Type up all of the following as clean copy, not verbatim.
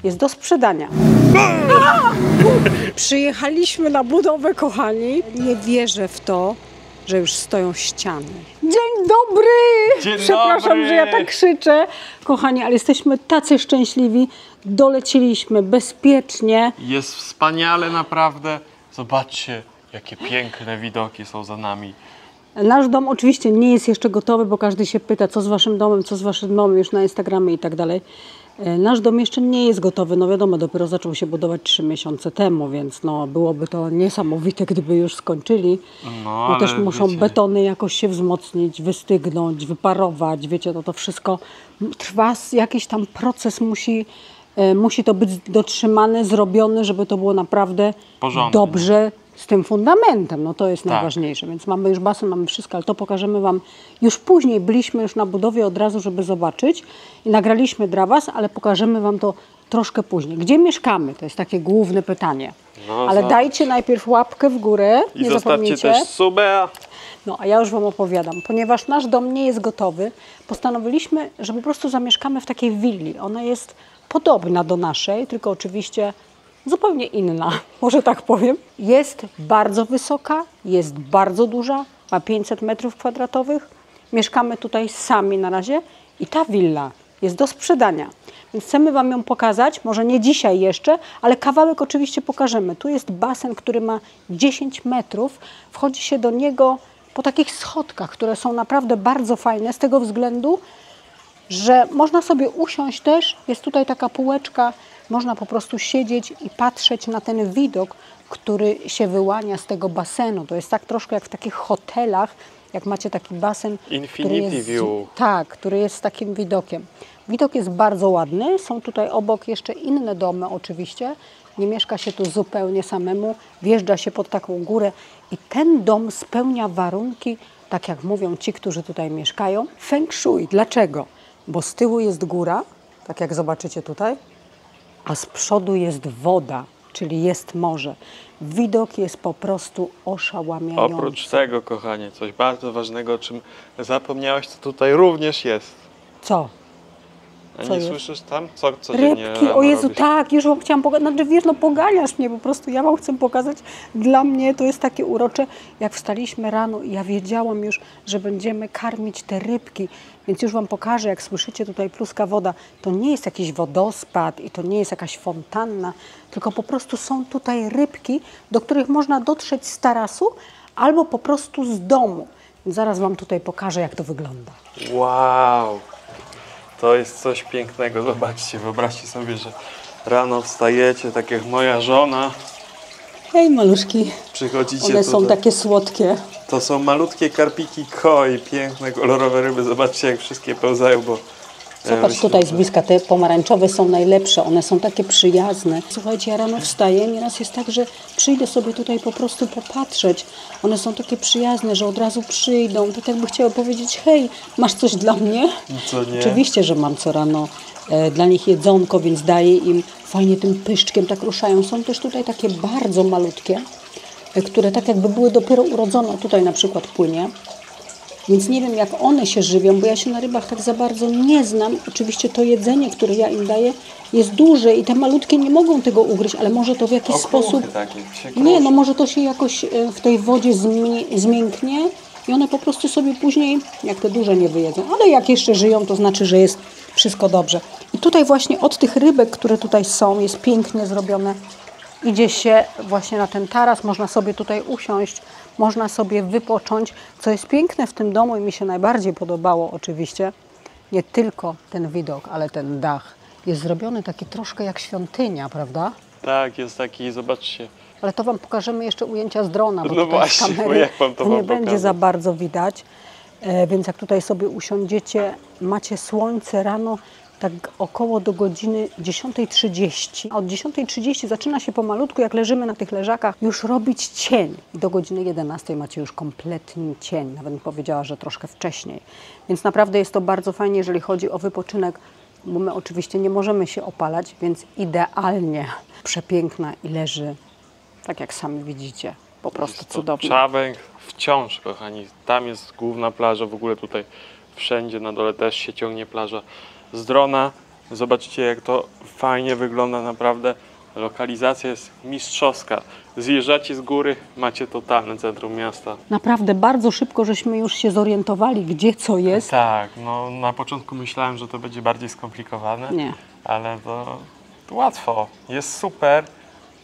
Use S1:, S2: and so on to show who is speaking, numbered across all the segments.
S1: jest do sprzedania. Przyjechaliśmy na budowę, kochani. Nie wierzę w to, że już stoją ściany. Dzień dobry!
S2: Dzień
S1: Przepraszam,
S2: dobry.
S1: że ja tak krzyczę. Kochani, ale jesteśmy tacy szczęśliwi. Doleciliśmy bezpiecznie.
S2: Jest wspaniale naprawdę. Zobaczcie, jakie piękne widoki są za nami.
S1: Nasz dom oczywiście nie jest jeszcze gotowy, bo każdy się pyta, co z waszym domem, co z waszym domem, już na Instagramie i tak dalej. Nasz dom jeszcze nie jest gotowy, no wiadomo, dopiero zaczął się budować 3 miesiące temu, więc no byłoby to niesamowite, gdyby już skończyli. No też muszą
S2: wiecie,
S1: betony jakoś się wzmocnić, wystygnąć, wyparować, wiecie, to wszystko trwa, jakiś tam proces musi to być dotrzymane, zrobione, żeby to było naprawdę
S2: porządnie.
S1: Dobrze z tym fundamentem, no to jest najważniejsze, więc mamy już basen, mamy wszystko, ale to pokażemy wam już później. Byliśmy już na budowie od razu, żeby zobaczyć i nagraliśmy dla was, ale pokażemy wam to troszkę później. Gdzie mieszkamy? To jest takie główne pytanie.
S2: No,
S1: ale dajcie najpierw łapkę w górę,
S2: i
S1: nie
S2: zostawcie
S1: zapomnijcie.
S2: też subę.
S1: No a ja już wam opowiadam, ponieważ nasz dom nie jest gotowy, postanowiliśmy, że po prostu zamieszkamy w takiej willi. Ona jest podobna do naszej, tylko oczywiście zupełnie inna, może tak powiem. Jest bardzo wysoka, jest bardzo duża, ma 500 metrów kwadratowych. Mieszkamy tutaj sami na razie i ta willa jest do sprzedania. Więc chcemy wam ją pokazać, może nie dzisiaj jeszcze, ale kawałek oczywiście pokażemy. Tu jest basen, który ma 10 metrów. Wchodzi się do niego po takich schodkach, które są naprawdę bardzo fajne z tego względu, że można sobie usiąść też, jest tutaj taka półeczka, można po prostu siedzieć i patrzeć na ten widok, który się wyłania z tego basenu. To jest tak troszkę jak w takich hotelach, jak macie taki basen,
S2: Infinity View.
S1: Tak, który jest z takim widokiem. Widok jest bardzo ładny, są tutaj obok jeszcze inne domy oczywiście, nie mieszka się tu zupełnie samemu, wjeżdża się pod taką górę i ten dom spełnia warunki, tak jak mówią ci, którzy tutaj mieszkają, feng shui. Dlaczego? Bo z tyłu jest góra, tak jak zobaczycie tutaj, a z przodu jest woda, czyli jest morze. Widok jest po prostu oszałamiający.
S2: Oprócz tego, kochanie, coś bardzo ważnego, o czym zapomniałeś, co tutaj również jest.
S1: Co?
S2: A
S1: Co
S2: nie
S1: jest?
S2: słyszysz tam? Co codziennie
S1: Rybki,
S2: rano
S1: o Jezu,
S2: robisz?
S1: tak, już wam chciałam pokazać, znaczy wiesz, no poganiasz mnie po prostu, ja wam chcę pokazać, dla mnie to jest takie urocze, jak wstaliśmy rano i ja wiedziałam już, że będziemy karmić te rybki, więc już wam pokażę, jak słyszycie tutaj pluska woda, to nie jest jakiś wodospad i to nie jest jakaś fontanna, tylko po prostu są tutaj rybki, do których można dotrzeć z tarasu albo po prostu z domu. Więc zaraz wam tutaj pokażę, jak to wygląda.
S2: Wow! To jest coś pięknego. Zobaczcie, wyobraźcie sobie, że rano wstajecie, tak jak moja żona.
S1: Hej, maluszki.
S2: Przychodzicie
S1: One są
S2: tutaj.
S1: takie słodkie.
S2: To są malutkie karpiki koi, piękne, kolorowe ryby. Zobaczcie, jak wszystkie pełzają, bo...
S1: Zobacz tutaj z bliska, te pomarańczowe są najlepsze, one są takie przyjazne. Słuchajcie, ja rano wstaję, nieraz jest tak, że przyjdę sobie tutaj po prostu popatrzeć. One są takie przyjazne, że od razu przyjdą, tak jakby chciały powiedzieć, hej, masz coś dla mnie?
S2: Co nie?
S1: Oczywiście, że mam co rano dla nich jedzonko, więc daję im fajnie tym pyszczkiem, tak ruszają. Są też tutaj takie bardzo malutkie, które tak jakby były dopiero urodzone, tutaj na przykład płynie. Więc nie wiem, jak one się żywią, bo ja się na rybach tak za bardzo nie znam. Oczywiście to jedzenie, które ja im daję, jest duże i te malutkie nie mogą tego ugryźć, ale może to w jakiś sposób...
S2: Takie,
S1: Nie, no może to się jakoś w tej wodzie zmięknie i one po prostu sobie później, jak te duże nie wyjedzą. Ale jak jeszcze żyją, to znaczy, że jest wszystko dobrze. I tutaj właśnie od tych rybek, które tutaj są, jest pięknie zrobione. Idzie się właśnie na ten taras, można sobie tutaj usiąść, można sobie wypocząć. Co jest piękne w tym domu i mi się najbardziej podobało oczywiście, nie tylko ten widok, ale ten dach. Jest zrobiony taki troszkę jak świątynia, prawda?
S2: Tak, jest taki, zobaczcie.
S1: Ale to wam pokażemy jeszcze ujęcia z drona, bo
S2: No
S1: tutaj z
S2: właśnie,
S1: kamery
S2: bo jak wam to
S1: nie
S2: wam
S1: będzie
S2: pokażę?
S1: za bardzo widać. Więc jak tutaj sobie usiądziecie, macie słońce rano, tak około do godziny 10:30. A od 10:30 zaczyna się pomalutku, jak leżymy na tych leżakach, już robić cień. Do godziny 11 macie już kompletny cień. Nawet bym powiedziała, że troszkę wcześniej. Więc naprawdę jest to bardzo fajnie, jeżeli chodzi o wypoczynek, bo my oczywiście nie możemy się opalać, więc idealnie przepiękna i leży, tak jak sami widzicie, po prostu cudownie.
S2: Czabęk wciąż, kochani. Tam jest główna plaża, w ogóle tutaj wszędzie na dole też się ciągnie plaża z drona. Zobaczcie, jak to fajnie wygląda naprawdę. Lokalizacja jest mistrzowska. Zjeżdżacie z góry, macie totalne centrum miasta.
S1: Naprawdę bardzo szybko żeśmy już się zorientowali, gdzie co jest.
S2: Tak, no na początku myślałem, że to będzie bardziej skomplikowane,
S1: Nie.
S2: ale to łatwo. Jest super,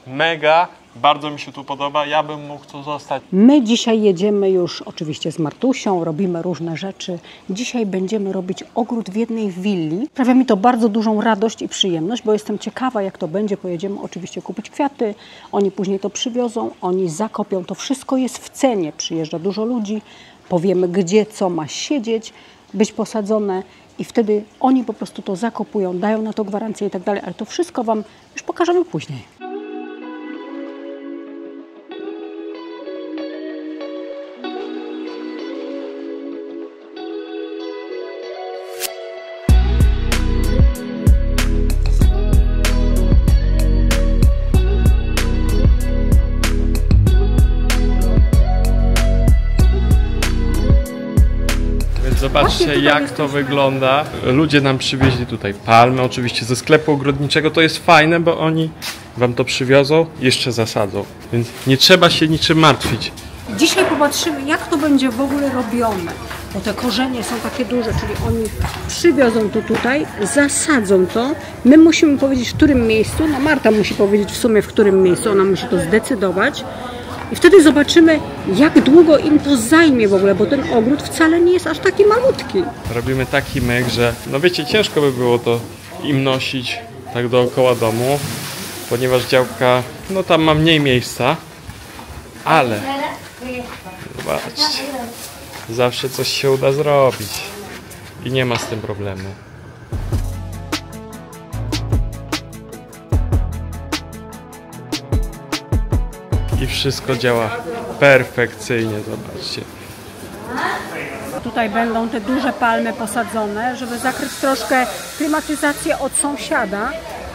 S2: mega, bardzo mi się tu podoba, ja bym mógł tu zostać.
S1: My dzisiaj jedziemy już oczywiście z Martusią, robimy różne rzeczy. Dzisiaj będziemy robić ogród w jednej willi. Sprawia mi to bardzo dużą radość i przyjemność, bo jestem ciekawa, jak to będzie. Pojedziemy oczywiście kupić kwiaty, oni później to przywiozą, oni zakopią. To wszystko jest w cenie. Przyjeżdża dużo ludzi, powiemy gdzie, co ma siedzieć, być posadzone i wtedy oni po prostu to zakopują, dają na to gwarancję i tak dalej, ale to wszystko Wam już pokażemy później.
S2: Zobaczcie, jak to wygląda. Ludzie nam przywieźli tutaj palmy, oczywiście ze sklepu ogrodniczego. To jest fajne, bo oni wam to przywiozą, jeszcze zasadzą. Więc nie trzeba się niczym martwić.
S1: Dzisiaj popatrzymy, jak to będzie w ogóle robione, bo te korzenie są takie duże, czyli oni przywiozą to tutaj, zasadzą to. My musimy powiedzieć, w którym miejscu, no Marta musi powiedzieć w sumie, w którym miejscu, ona musi to zdecydować. I wtedy zobaczymy, jak długo im to zajmie w ogóle, bo ten ogród wcale nie jest aż taki malutki.
S2: Robimy taki myk, że no wiecie, ciężko by było to im nosić tak dookoła domu, ponieważ działka, no tam ma mniej miejsca, ale zobaczcie, zawsze coś się uda zrobić i nie ma z tym problemu. I wszystko działa perfekcyjnie, zobaczcie.
S1: Tutaj będą te duże palmy posadzone, żeby zakryć troszkę klimatyzację od sąsiada,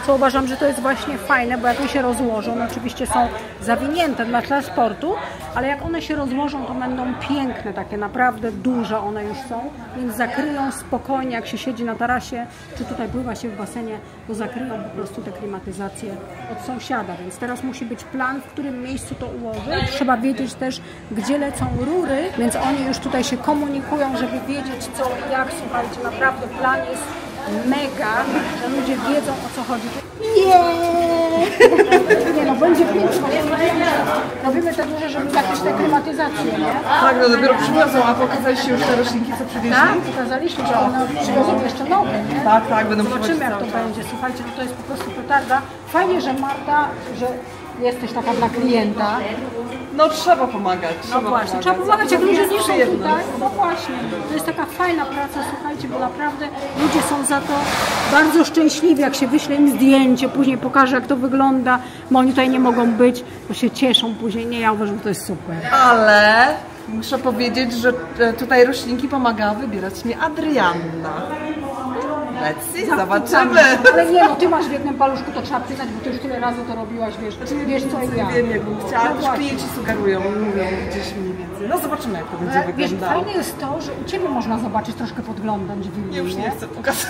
S1: co uważam, że to jest właśnie fajne, bo jak one się rozłożą, no oczywiście są zawinięte dla transportu, ale jak one się rozłożą, to będą piękne, takie naprawdę duże one już są, więc zakryją spokojnie, jak się siedzi na tarasie, czy tutaj pływa się w basenie, to zakryją po prostu te klimatyzacje od sąsiada, więc teraz musi być plan, w którym miejscu to ułożyć. Trzeba wiedzieć też, gdzie lecą rury, więc oni już tutaj się komunikują, żeby wiedzieć co i jak. Słuchajcie, naprawdę plan jest mega, że ludzie wiedzą, o co chodzi. Nie no, będzie piękno. Robimy te duże, żeby zakryć te klimatyzacje, nie?
S3: Tak, no dopiero przywiozą, a pokazaliście już te roślinki, co przywieźli?
S1: Tak, pokazaliśmy, że one przywiozą jeszcze nowe, nie?
S3: Tak, tak, będą
S1: Zobaczymy, jak to
S3: przychodzić
S1: będzie. Słuchajcie, no to jest po prostu petarda. Fajnie, że Marta, że jesteś taka dla klienta.
S3: No trzeba pomagać.
S1: No właśnie, trzeba pomagać, jak ludzie nie są
S3: Przyjemność.
S1: tutaj. No właśnie, to jest taka fajna praca, słuchajcie, bo naprawdę ludzie są za to bardzo szczęśliwi, jak się wyśle im zdjęcie, później pokaże, jak to wygląda, bo oni tutaj nie mogą być, to się cieszą później. Nie, ja uważam, że to jest super.
S3: Ale muszę powiedzieć, że tutaj roślinki pomagała wybierać mnie Adrianna. Let's see, zobaczymy.
S1: Ale nie, no ty masz w jednym paluszku, to trzeba przyznać, bo ty już tyle razy to robiłaś, wiesz co i ja.
S3: Wiem, jakbym chciała,
S1: No
S3: też
S1: właśnie.
S3: klienci sugerują, mówią gdzieś mniej więcej. No zobaczymy, jak to będzie
S1: Ale wiesz,
S3: wyglądało.
S1: fajne jest to, że u Ciebie można zobaczyć troszkę podglądać willi,
S3: Ja już nie chcę pokazać.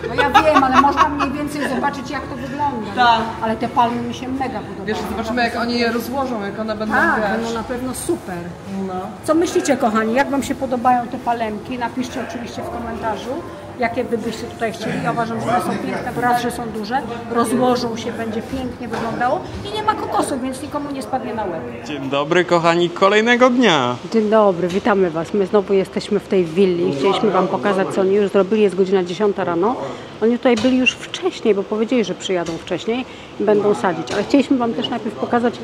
S1: No ja wiem, ale można mniej więcej zobaczyć, jak to wygląda.
S3: Tak.
S1: Ale te palmy mi się mega podobają.
S3: Wiesz, zobaczymy, jak oni je rozłożą, jak one będą,
S1: Tak,
S3: wiesz.
S1: będą na pewno super.
S3: No.
S1: Co myślicie, kochani? Jak Wam się podobają te palemki? Napiszcie oczywiście w komentarzu, jakie Wy byście tutaj chcieli. Ja uważam, że one są piękne, bo raz, że są duże, rozłożą się, będzie pięknie wyglądało i nie ma kokosów, więc nikomu nie spadnie na łeb.
S2: Dzień dobry kochani, kolejnego dnia.
S1: Dzień dobry, witamy Was. My znowu jesteśmy w tej willi. Chcieliśmy Wam pokazać, co oni już zrobili. Jest godzina 10 rano. Oni tutaj byli już wcześniej, bo powiedzieli, że przyjadą wcześniej i będą sadzić. Ale chcieliśmy Wam też najpierw pokazać,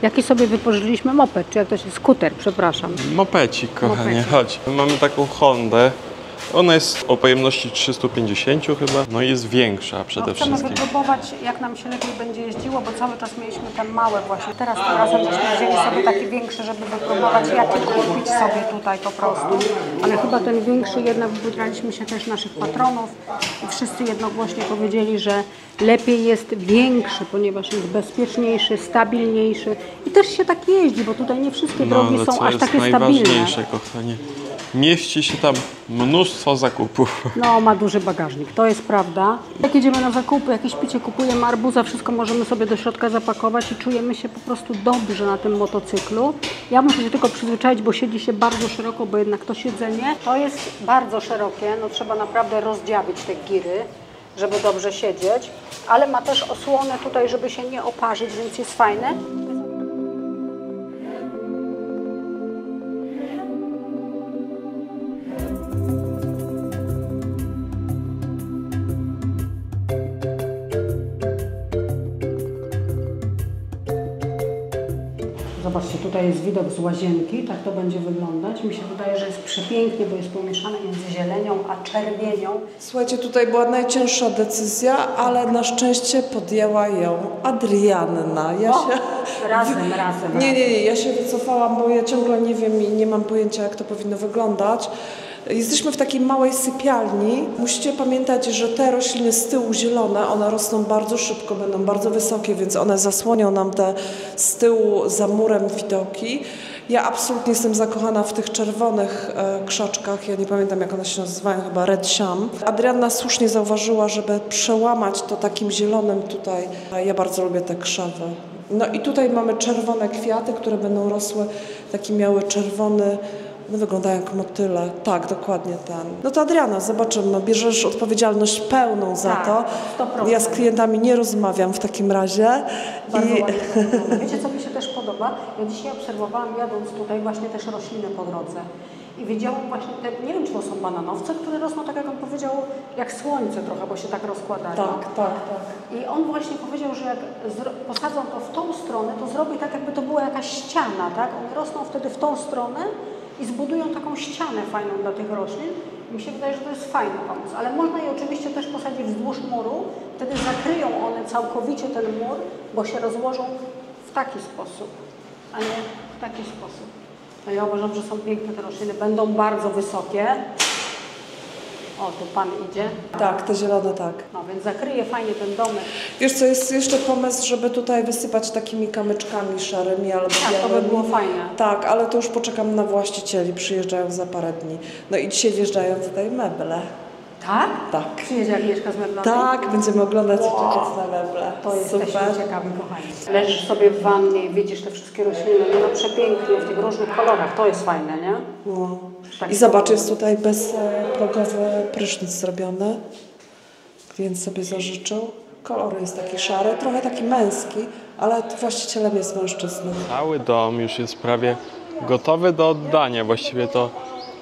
S1: jaki sobie wypożyczyliśmy moped, czy jak to się skuter, przepraszam.
S2: Mopecik, kochanie,
S1: Mopecik.
S2: chodź. Mamy taką Hondę. Ona jest o pojemności 350 chyba, no i jest większa przede
S1: Chcemy
S2: wszystkim.
S1: wypróbować, jak nam się lepiej będzie jeździło, bo cały czas mieliśmy ten mały właśnie. Teraz tym razem żeśmy wzięli sobie taki większy, żeby wypróbować, jaki kupić sobie tutaj po prostu. Ale chyba ten większy jednak wybraliśmy się też naszych patronów i wszyscy jednogłośnie powiedzieli, że lepiej jest większy, ponieważ jest bezpieczniejszy, stabilniejszy i też się tak jeździ, bo tutaj nie wszystkie drogi
S2: ale
S1: są
S2: co
S1: aż
S2: jest
S1: takie stabilne.
S2: najważniejsze, kochanie? mieści się tam mnóstwo zakupów.
S1: No, ma duży bagażnik, to jest prawda. Jak jedziemy na zakupy, jakieś picie kupujemy, arbuza, wszystko możemy sobie do środka zapakować i czujemy się po prostu dobrze na tym motocyklu. Ja muszę się tylko przyzwyczaić, bo siedzi się bardzo szeroko, bo jednak to siedzenie to jest bardzo szerokie, no trzeba naprawdę rozdziabić te giry, żeby dobrze siedzieć, ale ma też osłonę tutaj, żeby się nie oparzyć, więc jest fajne. Zobaczcie, tutaj jest widok z łazienki, tak to będzie wyglądać. Mi się wydaje, że jest przepięknie, bo jest pomieszane między zielenią a czerwienią.
S3: Słuchajcie, tutaj była najcięższa decyzja, ale na szczęście podjęła ją Adrianna.
S1: Razem.
S3: Nie, ja się wycofałam, bo ja ciągle nie wiem i nie mam pojęcia, jak to powinno wyglądać. Jesteśmy w takiej małej sypialni. Musicie pamiętać, że te rośliny z tyłu zielone, one rosną bardzo szybko, będą bardzo wysokie, więc one zasłonią nam te z tyłu za murem widoki. Ja absolutnie jestem zakochana w tych czerwonych krzaczkach, ja nie pamiętam, jak one się nazywają, chyba Red Sham. Adrianna słusznie zauważyła, żeby przełamać to takim zielonym tutaj. Ja bardzo lubię te krzewy. No i tutaj mamy czerwone kwiaty, które będą rosły, taki miały czerwony. No wyglądają jak motyle. Tak, dokładnie ten. No to Adriana, zobaczymy. No, bierzesz odpowiedzialność pełną za to.
S1: 100%.
S3: Ja z klientami nie rozmawiam w takim razie.
S1: Bardzo ładnie. Wiecie, co mi się też podoba? Ja dzisiaj obserwowałam, jadąc tutaj właśnie też rośliny po drodze. I widziałam właśnie te, nie wiem, czy to są bananowce, które rosną, tak jak on powiedział, jak słońce trochę, bo się tak rozkładają.
S3: Tak.
S1: I on właśnie powiedział, że jak posadzą to w tą stronę, to zrobi tak, jakby to była jakaś ściana, tak? One rosną wtedy w tą stronę i zbudują taką ścianę fajną dla tych roślin. Mi się wydaje, że to jest fajny pomysł, ale można je oczywiście też posadzić wzdłuż muru, wtedy zakryją one całkowicie ten mur, bo się rozłożą w taki sposób, a nie w taki sposób. No ja uważam, że są piękne te rośliny, będą bardzo wysokie. O, tu pan idzie.
S3: Tak, te zielone tak.
S1: No więc zakryje fajnie ten domek.
S3: Wiesz co, jest jeszcze pomysł, żeby tutaj wysypać takimi kamyczkami szarymi albo
S1: Tak, to by
S3: białymi.
S1: było fajne.
S3: Tak, ale to już poczekam na właścicieli, przyjeżdżają za parę dni. No i dzisiaj wjeżdżają tutaj meble.
S1: Tak?
S3: Tak.
S1: Przyjedzie Agnieszka z meblami?
S3: Tak, będziemy oglądać i czekać na meble.
S1: To jesteśmy
S3: Super.
S1: ciekawi, kochani. Leżysz sobie w wannie i widzisz te wszystkie rośliny, no przepięknie, w tych różnych kolorach, to jest fajne, nie?
S3: No.
S1: Tak
S3: I zobacz, jest tutaj bezprogowy prysznic zrobiony. Klient sobie zażyczył. Kolor jest taki szary, trochę taki męski, ale właścicielem jest mężczyzna.
S2: Cały dom już jest prawie gotowy do oddania. Właściwie to,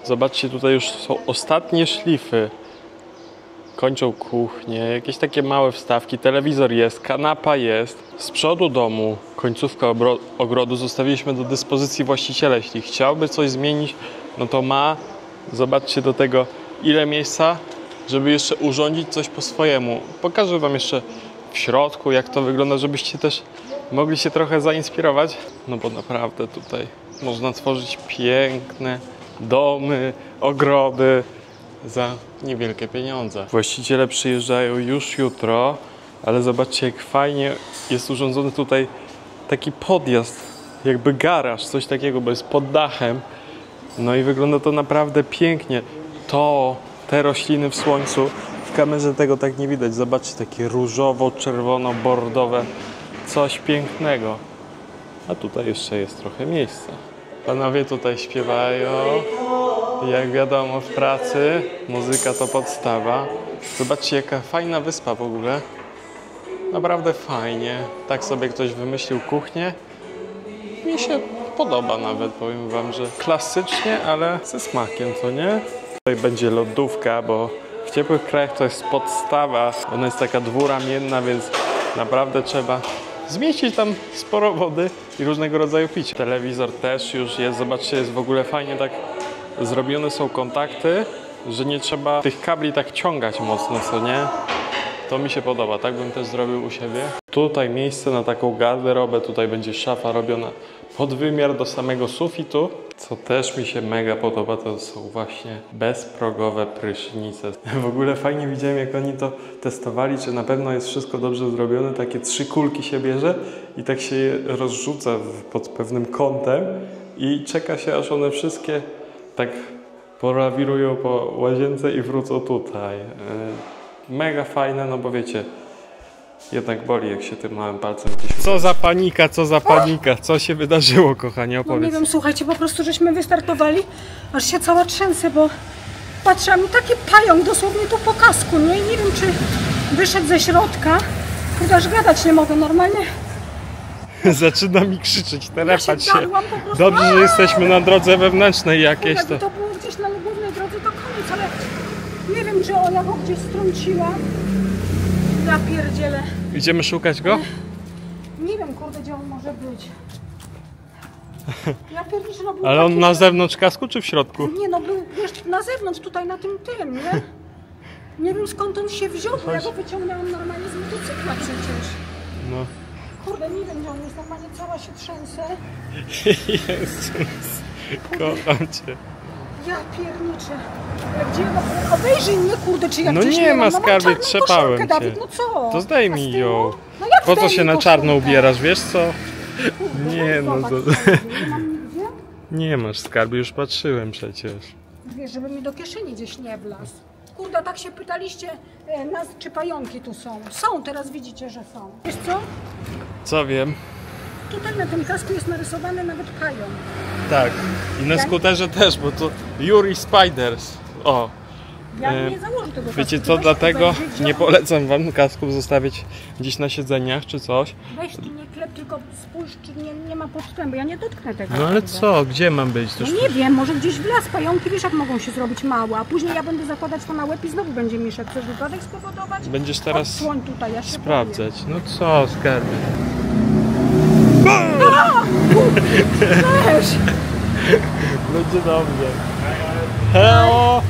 S2: zobaczcie, tutaj już są ostatnie szlify. Kończą kuchnię, jakieś takie małe wstawki, telewizor jest, kanapa jest. Z przodu domu, końcówka ogrodu zostawiliśmy do dyspozycji właściciela. Jeśli chciałby coś zmienić, no to ma. Zobaczcie do tego, ile miejsca, żeby jeszcze urządzić coś po swojemu. Pokażę wam jeszcze w środku, jak to wygląda, żebyście też mogli się trochę zainspirować. No bo naprawdę tutaj można tworzyć piękne domy, ogrody za niewielkie pieniądze. Właściciele przyjeżdżają już jutro, ale zobaczcie, jak fajnie jest urządzony tutaj taki podjazd, jakby garaż, coś takiego, bo jest pod dachem. No i wygląda to naprawdę pięknie. Te rośliny w słońcu, w kamerze tego tak nie widać. Zobaczcie, takie różowo-czerwono-bordowe, coś pięknego. A tutaj jeszcze jest trochę miejsca. Panowie tutaj śpiewają. Jak wiadomo, w pracy muzyka to podstawa. Zobaczcie, jaka fajna wyspa w ogóle. Naprawdę fajnie. Tak sobie ktoś wymyślił kuchnię. Mi się podoba nawet, powiem wam, że klasycznie, ale ze smakiem, co nie? Tutaj będzie lodówka, bo w ciepłych krajach to jest podstawa. Ona jest taka dwuramienna, więc naprawdę trzeba zmieścić tam sporo wody i różnego rodzaju picia. Telewizor też już jest, zobaczcie, jest w ogóle fajnie tak zrobione są kontakty, że nie trzeba tych kabli tak ciągać mocno, co nie? To mi się podoba, tak bym też zrobił u siebie. Tutaj miejsce na taką garderobę, tutaj będzie szafa robiona pod wymiar do samego sufitu. Co też mi się mega podoba, to są właśnie bezprogowe prysznice. W ogóle fajnie widziałem, jak oni to testowali, czy na pewno jest wszystko dobrze zrobione. Takie 3 kulki się bierze i tak się je rozrzuca pod pewnym kątem i czeka się, aż one wszystkie tak Polawirują po łazience i wrócą tutaj. Mega fajne, no bo wiecie, jednak boli, jak się tym małym palcem gdzieś... Co za panika, co za panika, co się wydarzyło, kochanie,
S1: No
S2: opowiedz.
S1: nie wiem, słuchajcie, po prostu żeśmy wystartowali, aż się cała trzęsę, bo patrzę, a mi taki pająk dosłownie tu po kasku, nie? I nie wiem, czy wyszedł ze środka, kurde, aż gadać nie mogę normalnie.
S2: Zaczyna mi krzyczeć, telepać się.
S1: darłam po prostu.
S2: Dobrze, że jesteśmy na drodze wewnętrznej jakieś,
S1: Jakby
S2: to...
S1: to było gdzieś na głównej drodze, to koniec, ale nie wiem, czy ona go gdzieś strąciła. Ja pierdzielę.
S2: Idziemy szukać go?
S1: Nie wiem, kurde, gdzie on może być. Ja pierdzielę, no był
S2: Ale on
S1: taki,
S2: na
S1: że-
S2: zewnątrz kasku czy w środku?
S1: Nie, no był wiesz, na zewnątrz, tutaj na tym, nie? Nie wiem, skąd on się wziął, bo ja go wyciągnęłam normalnie z motocykla przecież.
S2: No.
S1: Kurde, nie wiem, gdzie on jest, normalnie cała się trzęsę.
S2: Jezus, kocham cię.
S1: Ja pierniczę. Ale gdzie, no, obejrzyj mnie, kurde, czy ja
S2: No
S1: gdzieś
S2: nie ma,
S1: mam
S2: skarbie,
S1: czarną
S2: trzepałem
S1: koszulkę,
S2: cię.
S1: Dawid, no co?
S2: To zdejmij
S1: A z tyłu?
S2: ją.
S1: No jak
S2: Po co się
S1: zdejmij
S2: na czarno
S1: koszulkę?
S2: ubierasz, wiesz co?
S1: Kurde,
S2: Nie, no
S1: zobacz,
S2: to-
S1: nie mam nigdzie.
S2: Nie masz skarby, już patrzyłem przecież.
S1: Wiesz, żeby mi do kieszeni gdzieś nie wlazł. Kurde, tak się pytaliście nas, czy pająki tu są. Są, teraz widzicie, że są. Wiesz co?
S2: Co wiem?
S1: Tutaj na tym kasku jest narysowany nawet pająk.
S2: Tak. I na skuterze też, bo to Yuri Spiders. O.
S1: Ja
S2: E,
S1: nie założę tego kasku.
S2: Wiecie co,
S1: Weź
S2: dlatego
S1: obejrzyj, gdzie
S2: nie
S1: on-
S2: polecam wam kasków zostawiać gdzieś na siedzeniach czy coś.
S1: Weź tu nie klep, tylko spójrz, czy nie ma podstępu, bo ja nie dotknę tego.
S2: No ale
S1: kurde.
S2: co, gdzie mam być?
S1: No
S2: Toż
S1: nie wiem, może gdzieś w las. Pająki, wiesz jak mogą się zrobić małe, a później ja będę zakładać to na łeb i znowu będzie mieszać. Chcesz wypadek spowodować?
S2: Będziesz teraz
S1: Odsłoń tutaj, ja się
S2: sprawdzać. No co, skarby?
S1: boję. Weź!
S2: Będzie dobrze. Heo!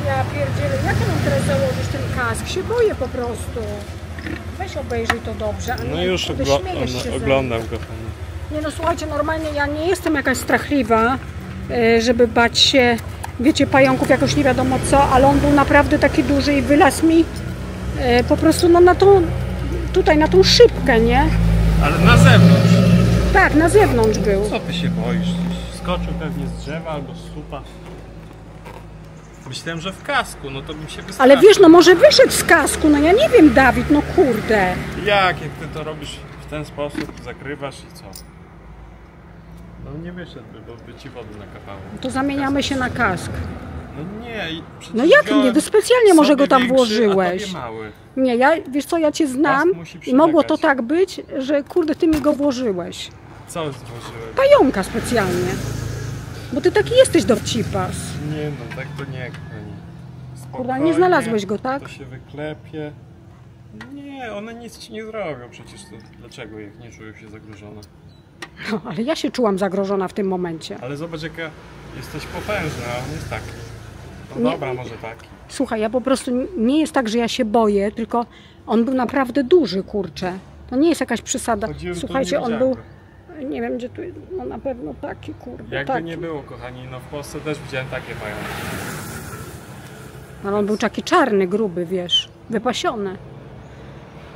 S1: Ja pierdzielę, jak ja mam teraz założyć ten kask? Się boję po prostu. Weź obejrzyj to dobrze, a nie
S2: No już
S1: kurde, śmiejesz się ze mnie.
S2: oglądam go. Pani.
S1: Nie no słuchajcie, normalnie ja nie jestem jakaś strachliwa, żeby bać się, wiecie, pająków jakoś nie wiadomo co, ale on był naprawdę taki duży i wylazł mi po prostu no, na tą, tutaj na tą szybkę, nie?
S2: Ale na zewnątrz.
S1: Tak, na zewnątrz był.
S2: Co ty się boisz? Skoczył pewnie z drzewa albo z słupa. Myślałem, że w kasku, no to bym się wystraszył.
S1: Ale wiesz, no może wyszedł z kasku, no ja nie wiem, Dawid, no kurde.
S2: Jak ty to robisz w ten sposób, zakrywasz i co? No nie wyszedłby, bo by ci wody nakapało.
S1: To zamieniamy się na kask.
S2: No nie, i przecież
S1: No jak
S2: wziąłem
S1: nie? To specjalnie może
S2: sobie
S1: go tam
S2: większy,
S1: włożyłeś.
S2: A tobie mały.
S1: Nie, ja, wiesz co, ja cię znam
S2: Kask musi
S1: i mogło to
S2: przylegać.
S1: tak być, że kurde, ty mi go włożyłeś.
S2: Co złożyłem?
S1: Pająka specjalnie. Bo ty taki jesteś dowcipas.
S2: Nie no, tak to nie, kochani.
S1: Kurde, nie
S2: Spokojnie,
S1: znalazłeś go, tak?
S2: To się wyklepie. Nie, one nic ci nie zrobią przecież. To dlaczego, jak nie czują się zagrożone?
S1: No, ale ja się czułam zagrożona w tym momencie.
S2: Ale zobacz, jaka jesteś potężna, a on jest taki. No
S1: Nie.
S2: dobra, może taki.
S1: Słuchaj, ja po prostu nie jest tak, że ja się boję, tylko on był naprawdę duży, kurczę. To nie jest jakaś przesada.
S2: Chodziłem, to
S1: Słuchajcie,
S2: nie
S1: on
S2: widziałem
S1: był,
S2: go.
S1: nie wiem gdzie tu jest, no na pewno taki, kurde,
S2: Jakby
S1: taki.
S2: nie było, kochani, no w Polsce też widziałem takie pająki.
S1: Ale on był taki czarny, gruby, wiesz, wypasiony.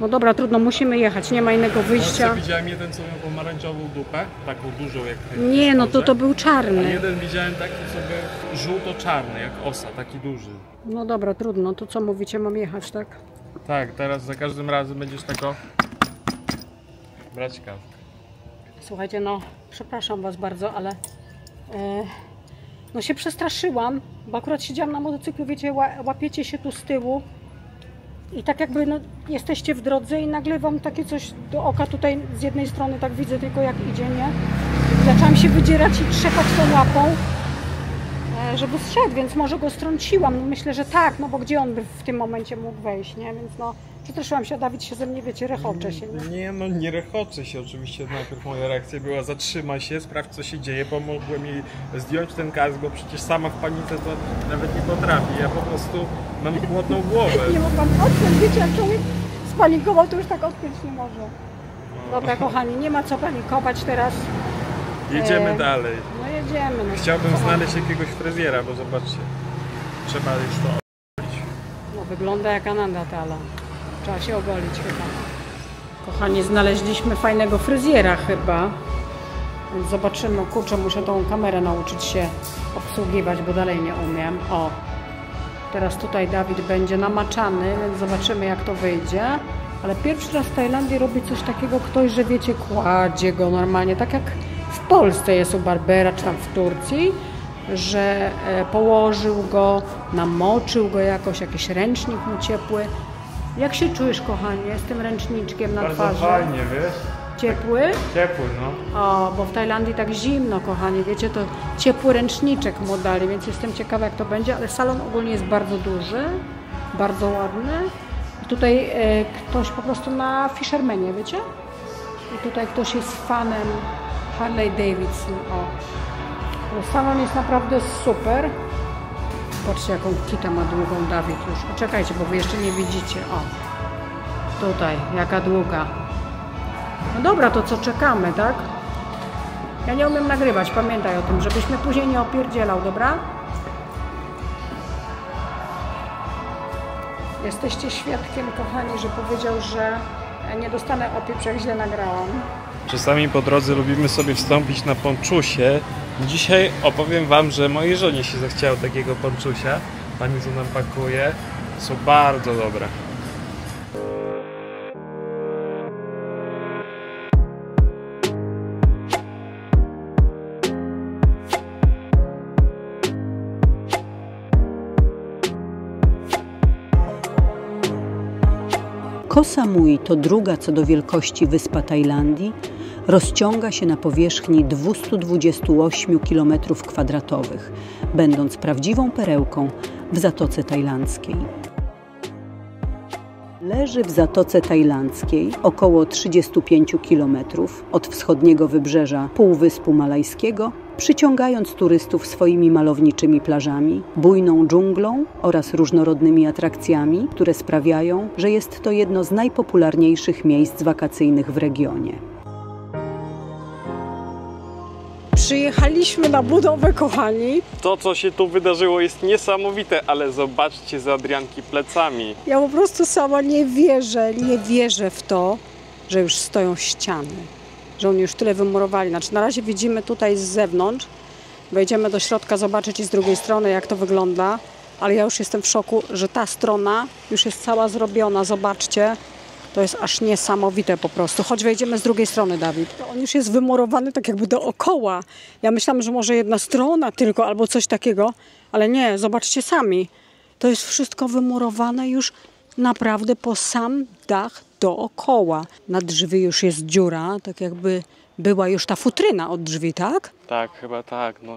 S1: No dobra, trudno, musimy jechać, nie ma innego
S2: W Polsce
S1: wyjścia.
S2: widziałem jeden, co miał pomarańczową dupę, taką dużą jak ten
S1: Nie, no to
S2: Polsce.
S1: był
S2: A
S1: czarny.
S2: jeden widziałem taki, co był żółto-czarny, jak osa, taki duży.
S1: No dobra, trudno, to co mówicie, mam jechać, tak?
S2: Tak, teraz za każdym razem będziesz tego brać kawkę.
S1: Słuchajcie, no przepraszam was bardzo, ale no się przestraszyłam, bo akurat siedziałam na motocyklu, wiecie, łapiecie się tu z tyłu i tak jakby no, jesteście w drodze i nagle wam takie coś do oka tutaj z jednej strony tak widzę tylko jak idzie, nie? Zaczęłam się wydzierać i trzepać tą łapą, żeby zszedł, więc może go strąciłam. No myślę, że tak, no bo gdzie on by w tym momencie mógł wejść, nie? Więc no przestraszyłam się, a Dawid się ze mnie, wiecie, rechocze się, nie?
S2: Nie, no nie rechoczę się oczywiście. Najpierw moja reakcja była zatrzymaj się, sprawdź co się dzieje, pomogłem jej zdjąć ten kask, bo przecież sama w panice to nawet nie potrafi. Ja po prostu mam chłodną głowę.
S1: Nie mogłam odpiąć, wiecie, jak człowiek spanikował, to już tak odpiąć nie może. Dobra, kochani, nie ma co panikować teraz.
S2: Jedziemy dalej.
S1: No jedziemy. No.
S2: Chciałbym
S1: Kochani,
S2: znaleźć jakiegoś fryzjera, bo zobaczcie, trzeba już to odpalić.
S1: No wygląda jak Ananda Tala. Trzeba się ogolić chyba. Kochani, znaleźliśmy fajnego fryzjera chyba. Więc zobaczymy, kurczę, muszę tą kamerę nauczyć się obsługiwać, bo dalej nie umiem. O, teraz tutaj Dawid będzie namaczany, więc zobaczymy, jak to wyjdzie. Ale pierwszy raz w Tajlandii robi coś takiego ktoś, że wiecie, kładzie go normalnie, tak jak w Polsce jest u barbera, czy tam w Turcji, że położył go, namoczył go jakoś, jakiś ręcznik mu ciepły. Jak się czujesz, kochanie, z tym ręczniczkiem na twarzy?
S2: Bardzo fajnie, wiesz?
S1: Ciepły?
S2: Ciepły, no.
S1: O, bo w Tajlandii tak zimno, kochani, wiecie, to ciepły ręczniczek mu dali, więc jestem ciekawa, jak to będzie, ale salon ogólnie jest bardzo duży, bardzo ładny. I tutaj ktoś po prostu na Fishermanie, wiecie? I tutaj ktoś jest fanem Harley Davidson, o. Salon jest naprawdę super. Patrzcie, jaką kitę ma długą Dawid już. Poczekajcie, bo wy jeszcze nie widzicie, o. Tutaj, jaka długa. No dobra, to co czekamy, tak? Ja nie umiem nagrywać, pamiętaj o tym, żebyś mnie później nie opierdzielał, dobra? Jesteście świadkiem, kochani, że powiedział, że nie dostanę opieprz, jak źle nagrałam.
S2: Czasami po drodze lubimy sobie wstąpić na ponczusie. Dzisiaj opowiem wam, że mojej żonie się zachciało takiego ponczusia. Pani co nam pakuje. Są bardzo dobre.
S4: Koh Samui to druga co do wielkości wyspa Tajlandii, rozciąga się na powierzchni 228 km², będąc prawdziwą perełką w Zatoce Tajlandzkiej. Leży w Zatoce Tajlandzkiej około 35 km od wschodniego wybrzeża Półwyspu Malajskiego, przyciągając turystów swoimi malowniczymi plażami, bujną dżunglą oraz różnorodnymi atrakcjami, które sprawiają, że jest to jedno z najpopularniejszych miejsc wakacyjnych w regionie.
S1: Przyjechaliśmy na budowę, kochani.
S2: To, co się tu wydarzyło, jest niesamowite, ale zobaczcie z Adrianki plecami.
S1: Ja po prostu sama nie wierzę w to, że już stoją ściany, że oni już tyle wymurowali. Znaczy, na razie widzimy tutaj z zewnątrz, wejdziemy do środka zobaczyć i z drugiej strony, jak to wygląda, ale ja już jestem w szoku, że ta strona już jest cała zrobiona, zobaczcie. To jest aż niesamowite po prostu. Choć wejdziemy z drugiej strony, Dawid. To on już jest wymurowany tak jakby dookoła. Ja myślałam, że może jedna strona tylko albo coś takiego, ale nie, zobaczcie sami. To jest wszystko wymurowane już naprawdę po sam dach dookoła. Na drzwi już jest dziura, tak jakby była już ta futryna od drzwi, tak?
S2: Tak, chyba tak. No,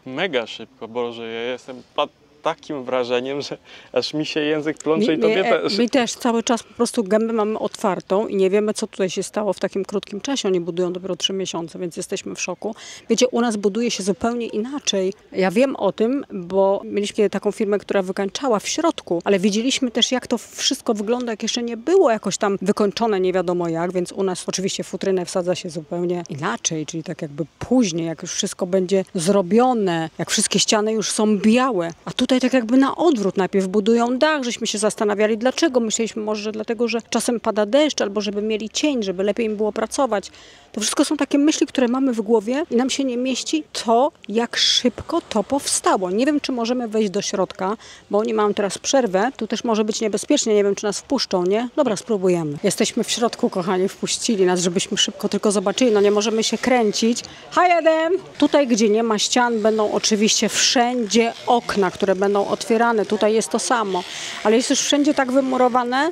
S2: mega szybko, Boże, ja jestem pod takim wrażeniem, że aż mi się język plącze i tobie też.
S1: Mi też cały czas po prostu gębę mamy otwartą i nie wiemy, co tutaj się stało w takim krótkim czasie. Oni budują dopiero 3 miesiące, więc jesteśmy w szoku. Wiecie, u nas buduje się zupełnie inaczej. Ja wiem o tym, bo mieliśmy taką firmę, która wykańczała w środku, ale widzieliśmy też, jak to wszystko wygląda, jak jeszcze nie było jakoś tam wykończone, nie wiadomo jak, więc u nas oczywiście futrynę wsadza się zupełnie inaczej, czyli tak jakby później, jak już wszystko będzie zrobione, jak wszystkie ściany już są białe, a tutaj tak jakby na odwrót. Najpierw budują dach, żeśmy się zastanawiali dlaczego. Myśleliśmy może, że dlatego, że czasem pada deszcz, albo żeby mieli cień, żeby lepiej im było pracować. To wszystko są takie myśli, które mamy w głowie i nam się nie mieści to, jak szybko to powstało. Nie wiem, czy możemy wejść do środka, bo oni mają teraz przerwę. Tu też może być niebezpiecznie. Nie wiem, czy nas wpuszczą, nie? Dobra, spróbujemy. Jesteśmy w środku, kochani, wpuścili nas, żebyśmy szybko tylko zobaczyli. No nie możemy się kręcić. Hi, Adam! Tutaj, gdzie nie ma ścian, będą oczywiście wszędzie okna, które będą otwierane. Tutaj jest to samo. Ale jest już wszędzie tak wymurowane,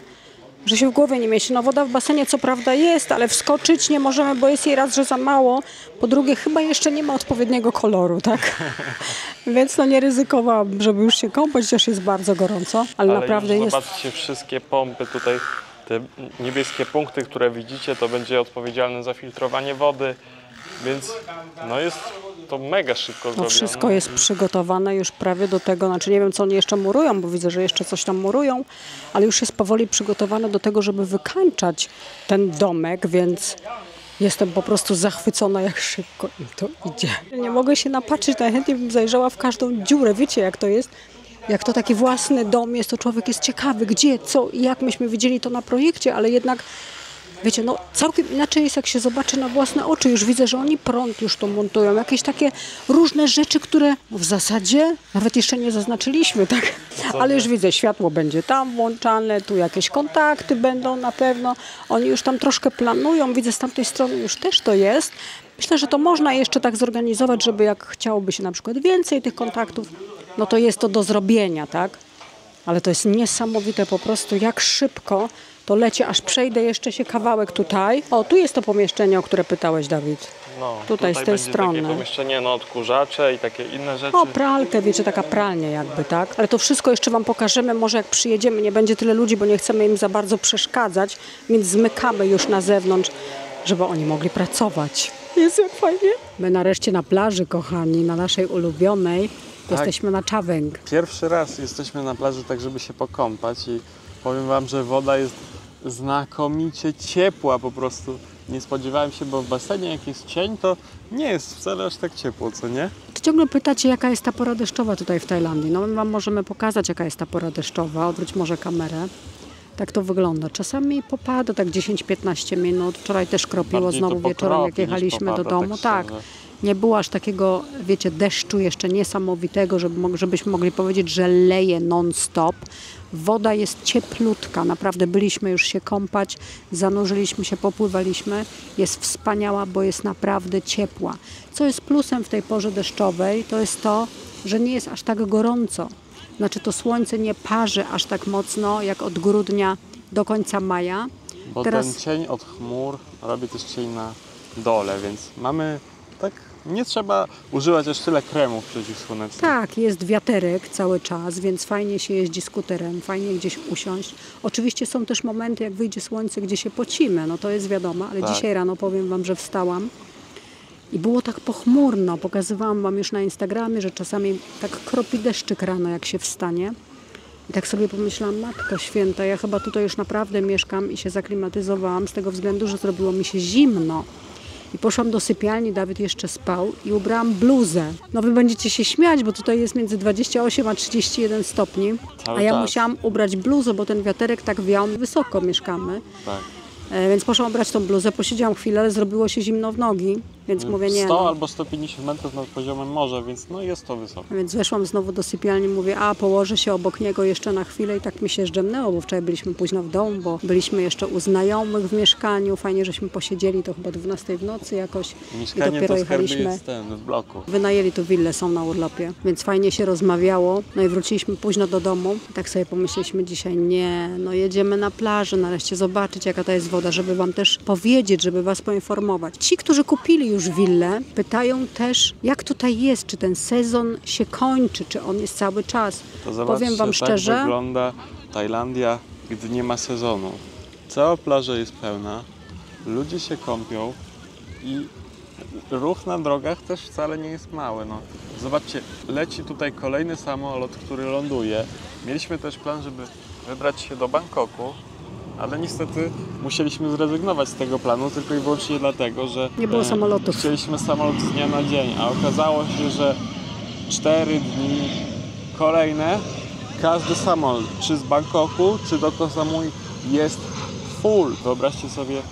S1: że się w głowie nie mieści. No woda w basenie co prawda jest, ale wskoczyć nie możemy, bo jest jej raz, że za mało. Po drugie, chyba jeszcze nie ma odpowiedniego koloru, tak? Więc no nie ryzykowałabym, żeby już się kąpać, chociaż jest bardzo gorąco. Ale naprawdę
S2: już
S1: jest...
S2: zobaczcie wszystkie pompy tutaj. Te niebieskie punkty, które widzicie, to będzie odpowiedzialne za filtrowanie wody. Więc no jest to mega szybko zrobione.
S1: No wszystko jest przygotowane już prawie do tego, znaczy nie wiem, co oni jeszcze murują, bo widzę, że jeszcze coś tam murują, ale już jest powoli przygotowane do tego, żeby wykańczać ten domek, więc jestem po prostu zachwycona, jak szybko im to idzie. Nie mogę się napatrzeć, najchętniej bym zajrzała w każdą dziurę, wiecie jak to jest? Jak to taki własny dom jest, to człowiek jest ciekawy, gdzie, co i jak. Myśmy widzieli to na projekcie, ale jednak Wiecie, no całkiem inaczej jest, jak się zobaczy na własne oczy. Już widzę, że oni prąd już to montują. Jakieś takie różne rzeczy, które w zasadzie nawet jeszcze nie zaznaczyliśmy, tak? Ale już widzę, światło będzie tam włączane, tu jakieś kontakty będą na pewno. Oni już tam troszkę planują. Widzę, z tamtej strony już też to jest. Myślę, że to można jeszcze tak zorganizować, żeby jak chciałoby się na przykład więcej tych kontaktów, no to jest to do zrobienia, tak? Ale to jest niesamowite po prostu, jak szybko to leci, aż przejdę jeszcze się kawałek tutaj. O, tu jest to pomieszczenie, o które pytałeś, Dawid.
S2: No,
S1: Tutaj z tej
S2: będzie
S1: strony.
S2: takie pomieszczenie, no odkurzacze i takie inne rzeczy.
S1: O, pralkę, wiecie, taka pralnia jakby, tak? Ale to wszystko jeszcze wam pokażemy, może jak przyjedziemy, nie będzie tyle ludzi, bo nie chcemy im za bardzo przeszkadzać, więc zmykamy już na zewnątrz, żeby oni mogli pracować. Jest jak fajnie. My nareszcie na plaży, kochani, na naszej ulubionej, jesteśmy na Czawęg.
S2: Pierwszy raz jesteśmy na plaży tak, żeby się pokąpać i powiem wam, że woda jest znakomicie ciepła po prostu. Nie spodziewałem się, bo w basenie jak jest cień, to nie jest wcale aż tak ciepło, co nie?
S1: Czy ciągle pytacie, jaka jest ta pora deszczowa tutaj w Tajlandii? No my wam możemy pokazać, jaka jest ta pora deszczowa. Odwróć może kamerę. Tak to wygląda. Czasami popada tak 10-15 minut. Wczoraj też kropiło
S2: Bardziej
S1: znowu
S2: to
S1: wieczorem, jak
S2: pokropi niż
S1: jechaliśmy do
S2: popada,
S1: domu.
S2: tak
S1: Tak.
S2: szczerze.
S1: Nie było aż takiego, wiecie, deszczu jeszcze niesamowitego, żebyśmy mogli powiedzieć, że leje non-stop. Woda jest cieplutka, naprawdę byliśmy już się kąpać, zanurzyliśmy się, popływaliśmy. Jest wspaniała, bo jest naprawdę ciepła. Co jest plusem w tej porze deszczowej, to jest to, że nie jest aż tak gorąco. Znaczy to słońce nie parzy aż tak mocno jak od grudnia do końca maja.
S2: Bo ten cień od chmur robi też cień na dole, więc mamy tak, nie trzeba używać aż tyle kremów przeciwsłonecznych.
S1: Tak, jest wiaterek cały czas, więc fajnie się jeździ skuterem, fajnie gdzieś usiąść. Oczywiście są też momenty, jak wyjdzie słońce, gdzie się pocimy, no to jest wiadomo, ale
S2: Tak.
S1: dzisiaj rano powiem wam, że wstałam i było tak pochmurno. Pokazywałam wam już na Instagramie, że czasami tak kropi deszczyk rano, jak się wstanie. I tak sobie pomyślałam, Matko Święta, ja chyba tutaj już naprawdę mieszkam i się zaklimatyzowałam z tego względu, że zrobiło mi się zimno. I poszłam do sypialni, Dawid jeszcze spał i ubrałam bluzę. No wy będziecie się śmiać, bo tutaj jest między 28 a 31 stopni.
S2: Cały
S1: A ja
S2: czas.
S1: musiałam ubrać bluzę, bo ten wiaterek tak wiał. Wysoko mieszkamy.
S2: Tak.
S1: Więc poszłam ubrać tą bluzę, posiedziałam chwilę, ale zrobiło się zimno w nogi. Więc mówię, nie
S2: 100
S1: no.
S2: albo 150 metrów nad poziomem morza, więc no jest to wysoko.
S1: Więc weszłam znowu do sypialni, mówię, położę się obok niego jeszcze na chwilę i tak mi się zdrzemnęło, bo wczoraj byliśmy późno w domu, bo byliśmy jeszcze u znajomych w mieszkaniu. Fajnie, żeśmy posiedzieli, to chyba 12 w nocy jakoś i
S2: Mieszkanie
S1: dopiero
S2: to skarby
S1: jechaliśmy.
S2: jest ten, w bloku.
S1: Wynajęli tu willę, są na urlopie, więc fajnie się rozmawiało. No i wróciliśmy późno do domu. I tak sobie pomyśleliśmy dzisiaj, nie, no jedziemy na plażę, nareszcie zobaczyć, jaka to jest woda, żeby wam też powiedzieć, żeby was poinformować. Ci, którzy kupili już willę, pytają też, jak tutaj jest, czy ten sezon się kończy, czy on jest cały czas.
S2: To zobaczcie,
S1: Powiem wam szczerze,
S2: tak wygląda Tajlandia, gdy nie ma sezonu. Cała plaża jest pełna, ludzie się kąpią i ruch na drogach też wcale nie jest mały. No. Zobaczcie, leci tutaj kolejny samolot, który ląduje. Mieliśmy też plan, żeby wybrać się do Bangkoku, ale niestety musieliśmy zrezygnować z tego planu tylko i wyłącznie dlatego, że
S1: Nie było samolotów.
S2: Chcieliśmy samolot z dnia na dzień, a okazało się, że 4 dni kolejne każdy samolot, czy z Bangkoku, czy do Koh Samui jest full. Wyobraźcie sobie,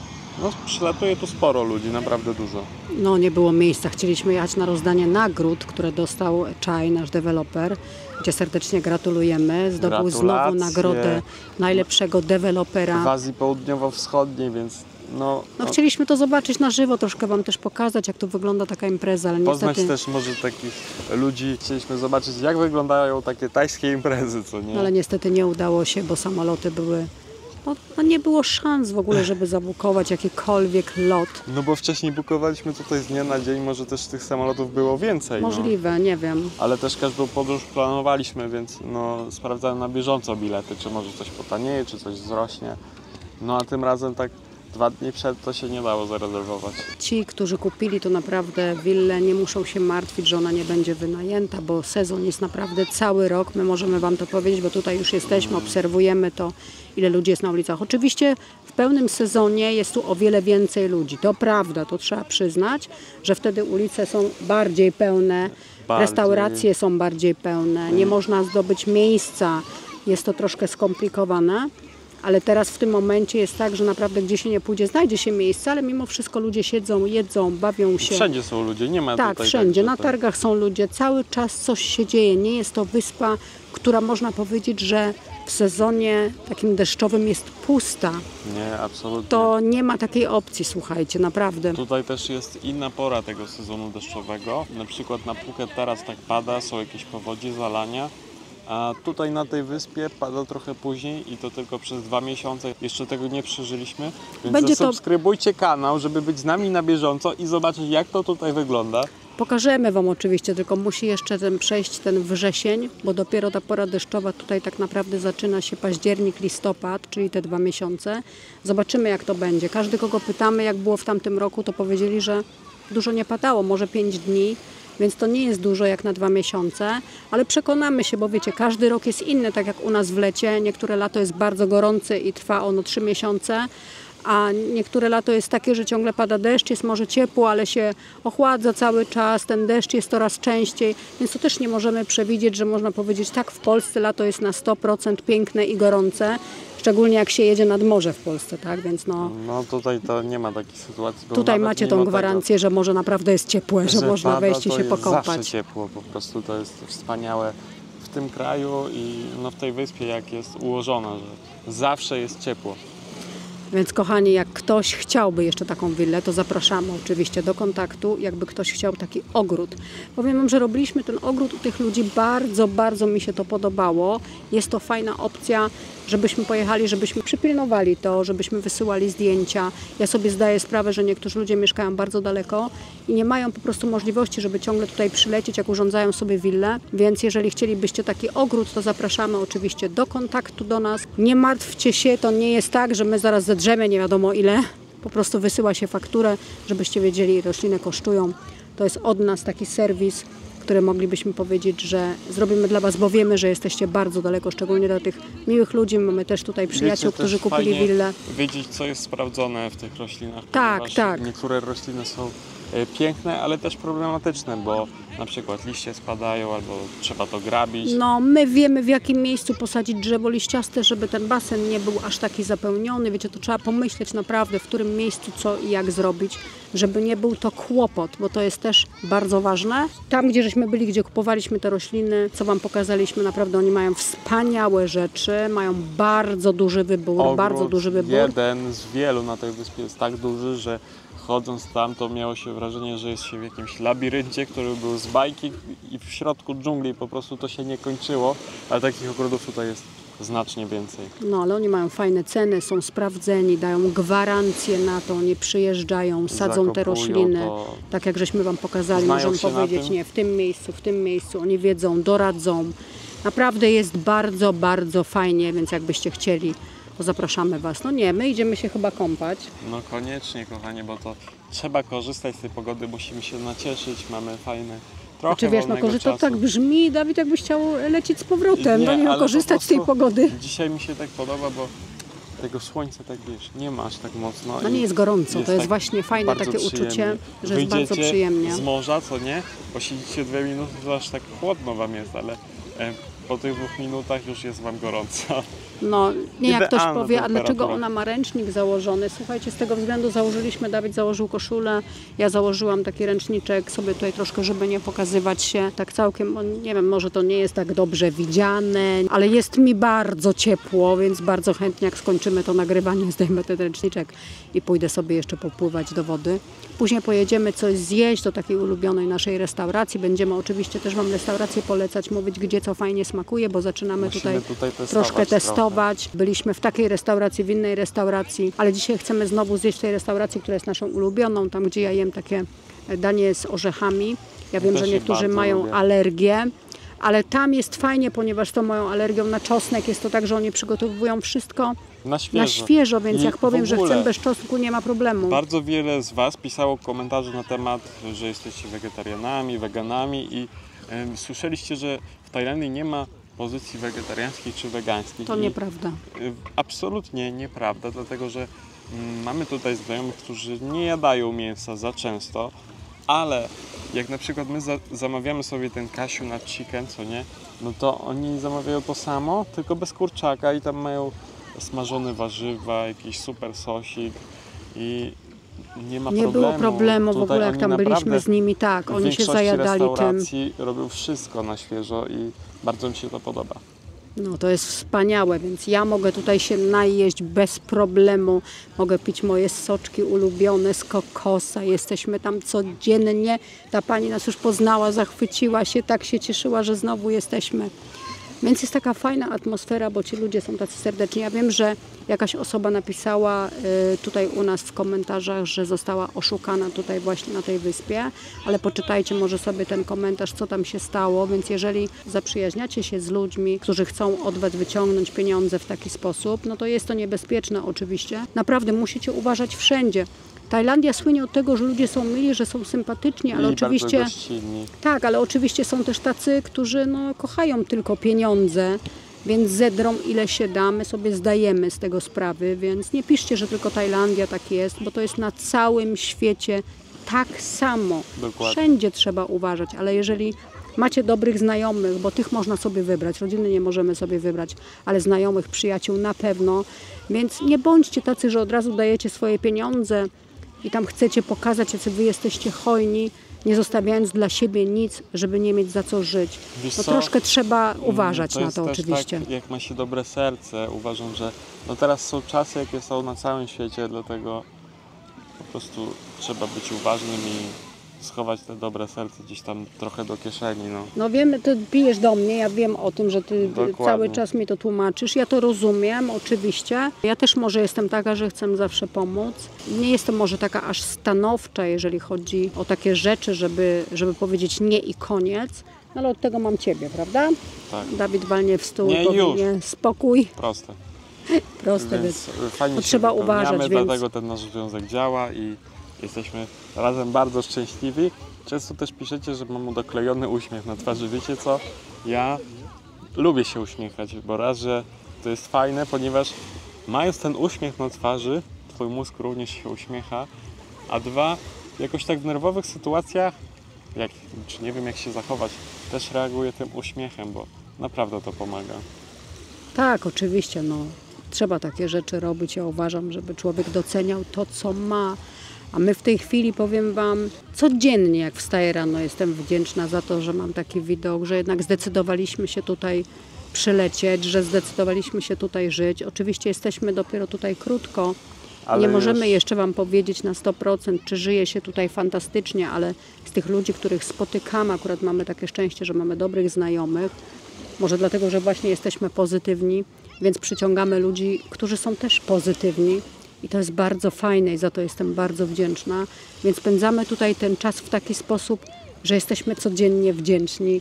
S2: no przylatuje tu sporo ludzi, naprawdę dużo.
S1: no nie było miejsca. Chcieliśmy jechać na rozdanie nagród, które dostał Chai, nasz deweloper, gdzie serdecznie gratulujemy. Zdobył znowu
S2: Gratulacje.
S1: nagrodę najlepszego dewelopera.
S2: W Azji Południowo-Wschodniej, więc no
S1: Chcieliśmy to zobaczyć na żywo, troszkę wam też pokazać, jak tu wygląda taka impreza, ale
S2: poznać
S1: niestety,
S2: też może takich ludzi. Chcieliśmy zobaczyć, jak wyglądają takie tajskie imprezy, co nie?
S1: ale niestety nie udało się, bo samoloty były, no nie było szans w ogóle, żeby zabukować jakikolwiek lot.
S2: No bo wcześniej bukowaliśmy tutaj z dnia na dzień, może też tych samolotów było więcej. No.
S1: Możliwe, nie wiem.
S2: Ale też każdą podróż planowaliśmy, więc no, sprawdzałem na bieżąco bilety, czy może coś potanieje, czy coś wzrośnie. No a tym razem tak 2 dni przed to się nie dało zarezerwować.
S1: Ci, którzy kupili to naprawdę willę, nie muszą się martwić, że ona nie będzie wynajęta, bo sezon jest naprawdę cały rok. My możemy wam to powiedzieć, bo tutaj już jesteśmy, obserwujemy to, ile ludzi jest na ulicach. Oczywiście w pełnym sezonie jest tu o wiele więcej ludzi. To prawda, to trzeba przyznać, że wtedy ulice są bardziej pełne, restauracje są bardziej pełne, nie można zdobyć miejsca, jest to troszkę skomplikowane. Ale teraz w tym momencie jest tak, że naprawdę gdzie się nie pójdzie, znajdzie się miejsce, ale mimo wszystko ludzie siedzą, jedzą, bawią się.
S2: Wszędzie są ludzie, nie ma
S1: Tak,
S2: tutaj
S1: wszędzie.
S2: tak,
S1: Na
S2: że to-
S1: targach są ludzie, cały czas coś się dzieje. Nie jest to wyspa, która można powiedzieć, że w sezonie takim deszczowym jest pusta.
S2: Nie, absolutnie.
S1: To nie ma takiej opcji, słuchajcie, naprawdę.
S2: Tutaj też jest inna pora tego sezonu deszczowego. Na przykład na Phuket teraz tak pada, są jakieś powodzie, zalania. A tutaj na tej wyspie pada trochę później i to tylko przez 2 miesiące. Jeszcze tego nie przeżyliśmy. Więc
S1: Będzie to-
S2: zasubskrybujcie kanał, żeby być z nami na bieżąco i zobaczyć, jak to tutaj wygląda.
S1: Pokażemy Wam oczywiście, tylko musi jeszcze przejść ten wrzesień, bo dopiero ta pora deszczowa tutaj tak naprawdę zaczyna się październik, listopad, czyli te 2 miesiące. Zobaczymy, jak to będzie. Każdy, kogo pytamy, jak było w tamtym roku, to powiedzieli, że dużo nie padało, może 5 dni, więc to nie jest dużo jak na 2 miesiące, ale przekonamy się, bo wiecie, każdy rok jest inny, tak jak u nas w lecie. Niektóre lato jest bardzo gorące i trwa ono 3 miesiące, a niektóre lato jest takie, że ciągle pada deszcz, jest może ciepło, ale się ochładza cały czas, ten deszcz jest coraz częściej, więc to też nie możemy przewidzieć, że można powiedzieć, tak, w Polsce lato jest na 100% piękne i gorące, szczególnie jak się jedzie nad morze w Polsce, tak, więc no...
S2: No tutaj to nie ma takiej sytuacji. Bo
S1: Tutaj
S2: nawet
S1: macie
S2: mimo
S1: tą gwarancję, że morze naprawdę jest ciepłe, że można
S2: pada,
S1: wejść i
S2: to
S1: się
S2: jest
S1: pokąpać.
S2: zawsze ciepło, po prostu to jest wspaniałe w tym kraju i no w tej wyspie jak jest ułożona, że zawsze jest ciepło.
S1: Więc kochani, jak ktoś chciałby jeszcze taką willę, to zapraszamy oczywiście do kontaktu, jakby ktoś chciał taki ogród. Powiem Wam, że robiliśmy ten ogród u tych ludzi, bardzo, bardzo mi się to podobało. Jest to fajna opcja, żebyśmy pojechali, żebyśmy przypilnowali to, żebyśmy wysyłali zdjęcia. Ja sobie zdaję sprawę, że niektórzy ludzie mieszkają bardzo daleko i nie mają po prostu możliwości, żeby ciągle tutaj przylecieć, jak urządzają sobie willę. Więc jeżeli chcielibyście taki ogród, to zapraszamy oczywiście do kontaktu do nas. Nie martwcie się, to nie jest tak, że my zaraz zedrzemy nie wiadomo ile. Po prostu wysyła się fakturę, żebyście wiedzieli, ile rośliny kosztują. To jest od nas taki serwis, który moglibyśmy powiedzieć, że zrobimy dla Was, bo wiemy, że jesteście bardzo daleko, szczególnie dla tych miłych ludzi. Mamy też tutaj przyjaciół,
S2: Wiecie,
S1: którzy
S2: też
S1: kupili
S2: fajnie
S1: willę.
S2: wiedzieć, co jest sprawdzone w tych roślinach.
S1: Tak,
S2: ponieważ
S1: tak.
S2: Niektóre rośliny są piękne, ale też problematyczne, bo na przykład liście spadają albo trzeba to grabić.
S1: No, my wiemy, w jakim miejscu posadzić drzewo liściaste, żeby ten basen nie był aż taki zapełniony. Wiecie, to trzeba pomyśleć naprawdę, w którym miejscu co i jak zrobić, żeby nie był to kłopot, bo to jest też bardzo ważne. Tam, gdzie żeśmy byli, gdzie kupowaliśmy te rośliny, co Wam pokazaliśmy, naprawdę oni mają wspaniałe rzeczy, mają bardzo duży wybór,
S2: Ogród
S1: bardzo duży wybór.
S2: jeden z wielu na tej wyspie jest tak duży, że chodząc tam, to miało się wrażenie, że jest się w jakimś labiryncie, który był z bajki i w środku dżungli po prostu to się nie kończyło, ale takich ogrodów tutaj jest znacznie więcej.
S1: No, ale oni mają fajne ceny, są sprawdzeni, dają gwarancję na to, nie przyjeżdżają, sadzą te
S2: Zakopują
S1: rośliny.
S2: to.
S1: Tak jak żeśmy Wam pokazali,
S2: Znają
S1: możemy
S2: się na
S1: powiedzieć,
S2: tym.
S1: nie, w tym miejscu, oni wiedzą, doradzą. Naprawdę jest bardzo, bardzo fajnie, więc jakbyście chcieli, to zapraszamy Was. No nie, my idziemy się chyba kąpać.
S2: No koniecznie, kochanie, bo to trzeba korzystać z tej pogody, musimy się nacieszyć, mamy fajne trochę
S1: Czy wiesz, no
S2: wolnego
S1: korzystać
S2: czasu.
S1: tak brzmi, Dawid, jakbyś chciał lecieć z powrotem. No nie,
S2: ale
S1: korzystać
S2: po
S1: z tej
S2: prostu
S1: pogody.
S2: Dzisiaj mi się tak podoba, bo tego słońca tak wiesz, nie ma aż tak mocno.
S1: No
S2: i
S1: nie jest gorąco, to jest
S2: tak
S1: właśnie fajne
S2: bardzo
S1: takie
S2: przyjemnie.
S1: uczucie, że jest bardzo
S2: Wyjdziecie
S1: przyjemnie.
S2: z morza, co nie? Posiedzicie 2 minuty, to aż tak chłodno wam jest, ale po tych 2 minutach już jest wam gorąco.
S1: No, nie jak ktoś
S2: Idealna
S1: powie, a dlaczego
S2: temperatura.
S1: ona ma ręcznik założony? Słuchajcie, z tego względu założyliśmy, Dawid założył koszulę, ja założyłam taki ręczniczek sobie tutaj troszkę, żeby nie pokazywać się tak całkiem, nie wiem, może to nie jest tak dobrze widziane, ale jest mi bardzo ciepło, więc bardzo chętnie jak skończymy to nagrywanie, zdejmę ten ręczniczek i pójdę sobie jeszcze popływać do wody. Później pojedziemy coś zjeść do takiej ulubionej naszej restauracji. Będziemy oczywiście też Wam restaurację polecać, mówić gdzie co fajnie smakuje, bo zaczynamy
S2: Musimy tutaj
S1: troszkę testować. Byliśmy w takiej restauracji, w innej restauracji, ale dzisiaj chcemy znowu zjeść w tej restauracji, która jest naszą ulubioną, tam gdzie ja jem takie danie z orzechami. Ja wiem,
S2: Też
S1: że
S2: je
S1: niektórzy
S2: bardzo
S1: mają
S2: lubię.
S1: alergię, ale tam jest fajnie, ponieważ to mają alergią na czosnek. Jest to tak, że oni przygotowują wszystko
S2: Na świeżo.
S1: na świeżo, więc
S2: I
S1: jak powiem,
S2: w
S1: że
S2: ogóle
S1: chcę bez czosnku, nie ma problemu.
S2: Bardzo wiele z Was pisało komentarze na temat, że jesteście wegetarianami, weganami i słyszeliście, że w Tajlandii nie ma pozycji wegetariańskiej czy wegańskiej.
S1: To
S2: I,
S1: nieprawda.
S2: Absolutnie nieprawda, dlatego że mamy tutaj znajomych, którzy nie jadają mięsa za często, ale jak na przykład my zamawiamy sobie ten cashew chicken, co nie, no to oni zamawiają to samo, tylko bez kurczaka i tam mają smażone warzywa, jakiś super sosik i nie ma
S1: Nie
S2: problemu.
S1: było problemu w
S2: Tutaj
S1: ogóle, jak
S2: oni
S1: tam byliśmy
S2: naprawdę
S1: z nimi, tak,
S2: w
S1: oni się
S2: większości
S1: zajadali tym.
S2: restauracji robią wszystko na świeżo i bardzo mi się to podoba.
S1: No to jest wspaniałe, więc ja mogę tutaj się najeść bez problemu. Mogę pić moje soczki ulubione z kokosa. Jesteśmy tam codziennie. Ta pani nas już poznała, zachwyciła się, tak się cieszyła, że znowu jesteśmy. Więc jest taka fajna atmosfera, bo ci ludzie są tacy serdeczni. Ja wiem, że jakaś osoba napisała tutaj u nas w komentarzach, że została oszukana tutaj właśnie na tej wyspie, ale poczytajcie może sobie ten komentarz, co tam się stało, więc jeżeli zaprzyjaźniacie się z ludźmi, którzy chcą od was wyciągnąć pieniądze w taki sposób, no to jest to niebezpieczne oczywiście. Naprawdę musicie uważać wszędzie. Tajlandia słynie od tego, że ludzie są mili, że są sympatyczni, ale
S2: I
S1: oczywiście...
S2: bardzo gościnni.
S1: Tak, ale oczywiście są też tacy, którzy no, kochają tylko pieniądze, więc zedrą ile się da, my sobie zdajemy z tego sprawy, więc nie piszcie, że tylko Tajlandia tak jest, bo to jest na całym świecie tak samo.
S2: Dokładnie.
S1: Wszędzie trzeba uważać, ale jeżeli macie dobrych znajomych, bo tych można sobie wybrać, rodziny nie możemy sobie wybrać, ale znajomych, przyjaciół na pewno, więc nie bądźcie tacy, że od razu dajecie swoje pieniądze i tam chcecie pokazać, jacy wy jesteście hojni, nie zostawiając dla siebie nic, żeby nie mieć za co żyć.
S2: Wiesz
S1: No
S2: co?
S1: troszkę trzeba uważać
S2: To
S1: na
S2: jest
S1: to
S2: też
S1: oczywiście.
S2: Tak, jak ma się dobre serce, uważam, że no teraz są czasy, jakie są na całym świecie, dlatego po prostu trzeba być uważnym i schować te dobre serce gdzieś tam trochę do kieszeni. No.
S1: No wiemy, ty pijesz do mnie, ja wiem o tym, że ty
S2: Dokładnie.
S1: cały czas mi to tłumaczysz. Ja to rozumiem, oczywiście. Ja też może jestem taka, że chcę zawsze pomóc. Nie jestem może taka aż stanowcza, jeżeli chodzi o takie rzeczy, żeby powiedzieć nie i koniec. No ale od tego mam ciebie, prawda?
S2: Tak,
S1: Dawid walnie w stół
S2: Nie,
S1: i powie
S2: już.
S1: nie, spokój.
S2: proste.
S1: Proste,
S2: Więc
S1: więc
S2: fajnie
S1: to
S2: się
S1: trzeba
S2: wypełniamy,
S1: uważać, więc-
S2: dlatego ten nasz związek działa i jesteśmy razem bardzo szczęśliwi. Często też piszecie, że mam doklejony uśmiech na twarzy. Wiecie co? Ja lubię się uśmiechać, bo raz, że to jest fajne, ponieważ mając ten uśmiech na twarzy, twój mózg również się uśmiecha, a dwa, jakoś tak w nerwowych sytuacjach, czy nie wiem jak się zachować, też reaguję tym uśmiechem, bo naprawdę to pomaga.
S1: tak, oczywiście, no. Trzeba takie rzeczy robić. Ja uważam, żeby człowiek doceniał to, co ma. A my w tej chwili, powiem wam, codziennie jak wstaję rano, jestem wdzięczna za to, że mam taki widok, że jednak zdecydowaliśmy się tutaj przylecieć, że zdecydowaliśmy się tutaj żyć. Oczywiście jesteśmy dopiero tutaj krótko.
S2: Ale
S1: Nie możemy
S2: już-
S1: jeszcze wam powiedzieć na 100%, czy żyje się tutaj fantastycznie, ale z tych ludzi, których spotykamy, akurat mamy takie szczęście, że mamy dobrych znajomych, może dlatego, że właśnie jesteśmy pozytywni, więc przyciągamy ludzi, którzy są też pozytywni i to jest bardzo fajne i za to jestem bardzo wdzięczna. Więc spędzamy tutaj ten czas w taki sposób, że jesteśmy codziennie wdzięczni,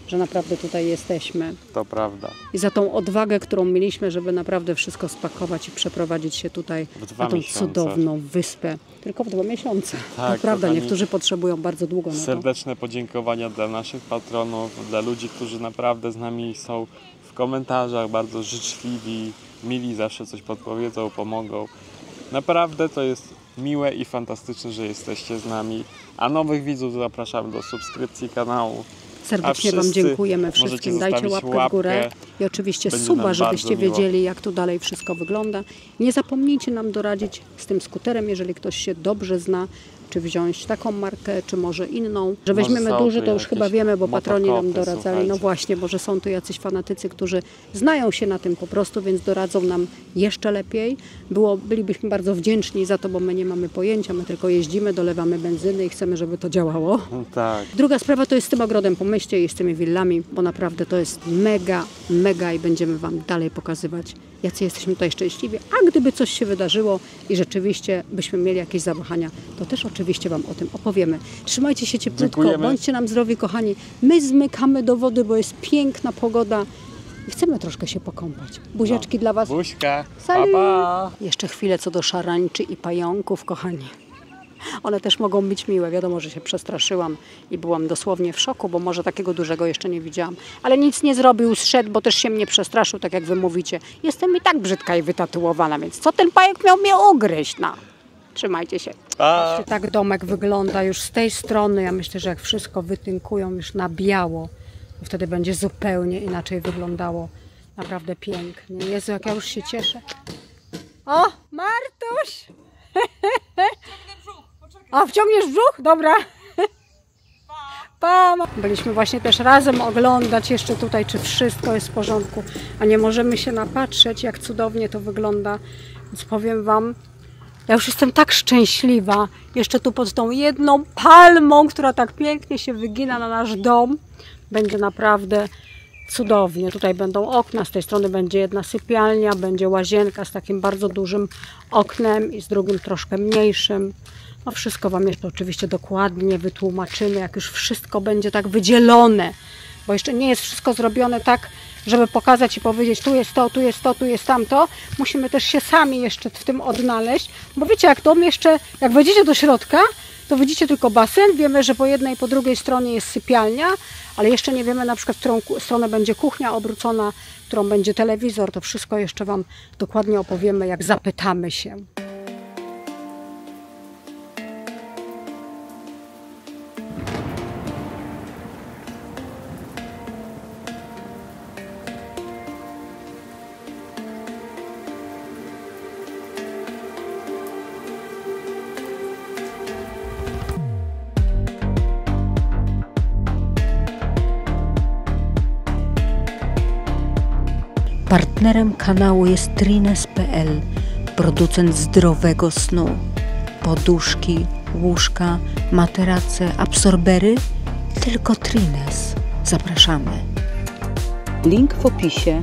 S1: że naprawdę tutaj jesteśmy.
S2: To prawda.
S1: I za tą odwagę, którą mieliśmy, żeby naprawdę wszystko spakować i przeprowadzić się tutaj
S2: W 2
S1: na tą
S2: miesiące.
S1: cudowną wyspę. Tylko w 2 miesiące.
S2: Tak,
S1: to prawda,
S2: kochani.
S1: niektórzy potrzebują bardzo długo na to.
S2: Serdeczne podziękowania dla naszych patronów, dla ludzi, którzy naprawdę z nami są w komentarzach, bardzo życzliwi, mili, zawsze coś podpowiedzą, pomogą. Naprawdę to jest miłe i fantastyczne, że jesteście z nami, a nowych widzów zapraszamy do subskrypcji kanału.
S1: Serdecznie
S2: A
S1: Wam
S2: wszyscy
S1: dziękujemy
S2: możecie
S1: wszystkim. Dajcie
S2: zostawić
S1: łapkę w górę
S2: łapkę.
S1: i oczywiście
S2: Będzie
S1: suba,
S2: nam
S1: żebyście
S2: bardzo miło.
S1: wiedzieli, jak tu dalej wszystko wygląda. Nie zapomnijcie nam doradzić z tym skuterem, jeżeli ktoś się dobrze zna, czy wziąć taką markę, czy może inną. Że
S2: Może
S1: weźmiemy
S2: są
S1: duży,
S2: tu
S1: to już
S2: jakieś
S1: chyba wiemy, bo patroni nam
S2: motokopy,
S1: doradzali. No
S2: słuchajcie.
S1: właśnie, może są tu jacyś fanatycy, którzy znają się na tym po prostu, więc doradzą nam jeszcze lepiej. Bylibyśmy bardzo wdzięczni za to, bo my nie mamy pojęcia, my tylko jeździmy, dolewamy benzyny i chcemy, żeby to działało.
S2: Tak,
S1: Druga sprawa to jest z tym ogrodem, pomyślcie, i z tymi willami, bo naprawdę to jest mega, mega i będziemy Wam dalej pokazywać, jacy jesteśmy tutaj szczęśliwi. A gdyby coś się wydarzyło i rzeczywiście byśmy mieli jakieś zawahania, to też oczywiście Wam o tym opowiemy. Trzymajcie się cieplutko,
S2: Dziękujemy.
S1: bądźcie nam zdrowi, kochani. My zmykamy do wody, bo jest piękna pogoda i chcemy troszkę się pokąpać. Buziaczki dla Was.
S2: buźka, pa
S1: Salut!
S2: pa!
S1: Jeszcze chwilę co do szarańczy i pająków, kochani. One też mogą być miłe. Wiadomo, że się przestraszyłam i byłam dosłownie w szoku, bo może takiego dużego jeszcze nie widziałam. Ale nic nie zrobił, zszedł, bo też się mnie przestraszył, tak jak wy mówicie. Jestem i tak brzydka i wytatuowana, więc co ten pająk miał mnie ugryźć? No, trzymajcie się.
S2: Pa!
S1: Tak domek wygląda już z tej strony. Ja myślę, że jak wszystko wytynkują już na biało, to wtedy będzie zupełnie inaczej wyglądało. Naprawdę pięknie. Jezu, jak ja już się cieszę. O, Martuś! O, wciągniesz brzuch? Dobra. Pa. Byliśmy właśnie też razem oglądać jeszcze tutaj, czy wszystko jest w porządku, a nie możemy się napatrzeć, jak cudownie to wygląda. Więc powiem Wam, ja już jestem tak szczęśliwa, jeszcze tu pod tą jedną palmą, która tak pięknie się wygina na nasz dom. Będzie naprawdę cudownie. Tutaj będą okna, z tej strony będzie jedna sypialnia, będzie łazienka z takim bardzo dużym oknem i z drugim troszkę mniejszym. No wszystko Wam jeszcze oczywiście dokładnie wytłumaczymy, jak już wszystko będzie tak wydzielone, bo jeszcze nie jest wszystko zrobione tak, żeby pokazać i powiedzieć, tu jest to, tu jest to, tu jest tamto. Musimy też się sami jeszcze w tym odnaleźć, bo wiecie, jak dom jeszcze, jak wejdziecie do środka, to widzicie tylko basen, wiemy, że po jednej i po drugiej stronie jest sypialnia, ale jeszcze nie wiemy na przykład, w którą stronę będzie kuchnia obrócona, w którą będzie telewizor. To wszystko jeszcze Wam dokładnie opowiemy, jak zapytamy się.
S5: Partnerem kanału jest Trines.pl, producent zdrowego snu. Poduszki, łóżka, materace, absorbery, tylko Trines. Zapraszamy.
S4: Link w opisie